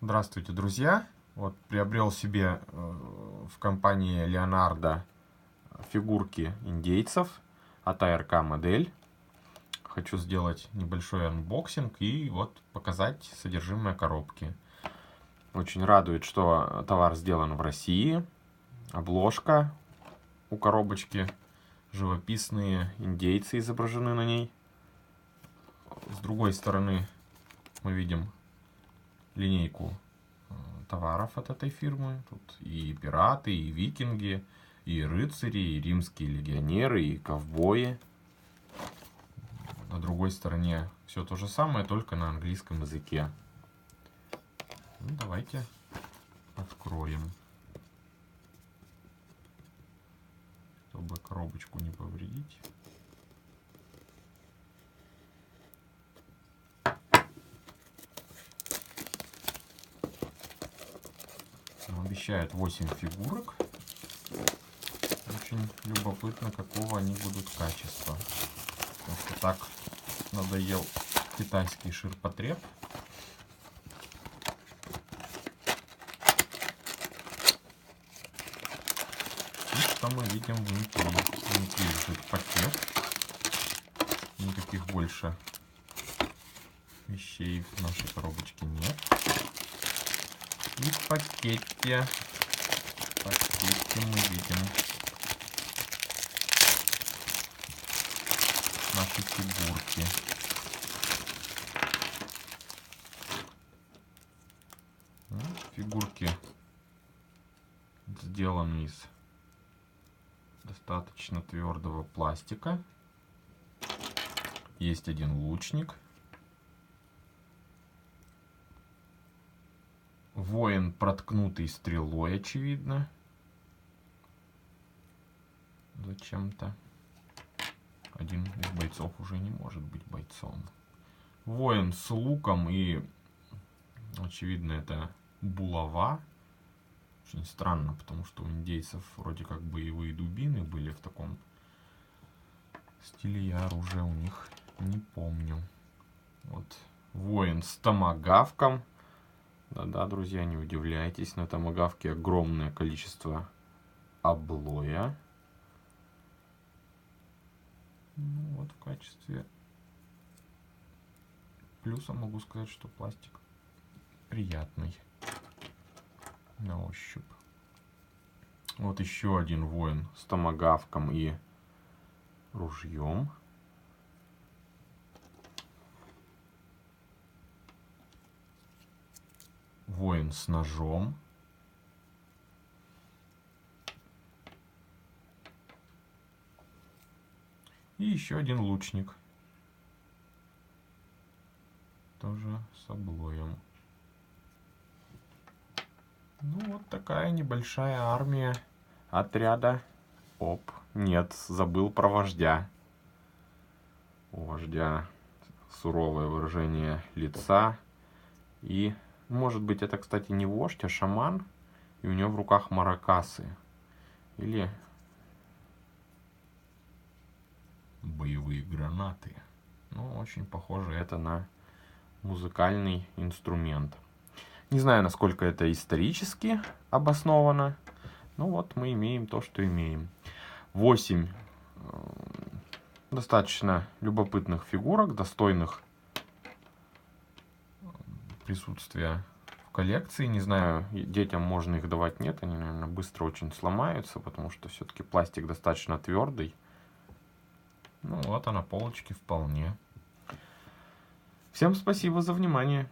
Здравствуйте, друзья! Вот приобрел себе в компании Leonardo фигурки индейцев от АРК модель. Хочу сделать небольшой анбоксинг и вот показать содержимое коробки. Очень радует, что товар сделан в России. Обложка у коробочки, живописные индейцы изображены на ней. С другой стороны мы видим линейку товаров от этой фирмы. Тут и пираты, и викинги, и рыцари, и римские легионеры, и ковбои. На другой стороне все то же самое, только на английском языке. Ну, давайте откроем, чтобы коробочку не повредить. Обещают 8 фигурок. Очень любопытно, какого они будут качества. Потому что так надоел китайский ширпотреб. И что мы видим внутри? Внутри лежит пакет. Никаких больше вещей в нашей коробочке нет. И в пакете мы видим наши фигурки. Фигурки сделаны из достаточно твердого пластика. Есть один лучник. Воин, проткнутый стрелой, очевидно. Зачем-то. Один из бойцов уже не может быть бойцом. Воин с луком и, очевидно, это булава. Очень странно, потому что у индейцев вроде как боевые дубины были в таком стиле. Я оружие у них не помню. Вот воин с томагавком. Да-да, друзья, не удивляйтесь, на томагавке огромное количество облоя. Ну, вот в качестве плюса могу сказать, что пластик приятный на ощупь. Вот еще один воин с томагавком и ружьем. Воин с ножом. И еще один лучник. Тоже с облоем. Ну, вот такая небольшая армия отряда. Оп, нет, забыл про вождя. У вождя суровое выражение лица. И, может быть, это, кстати, не вождь, а шаман. И у него в руках маракасы. Или боевые гранаты. Ну, очень похоже это на музыкальный инструмент. Не знаю, насколько это исторически обосновано. Ну вот, мы имеем то, что имеем. 8 достаточно любопытных фигурок, достойных присутствия в коллекции. Не знаю, детям можно их давать, нет. Они, наверное, быстро очень сломаются, потому что все-таки пластик достаточно твердый. Ну вот, а на полочке вполне. Всем спасибо за внимание.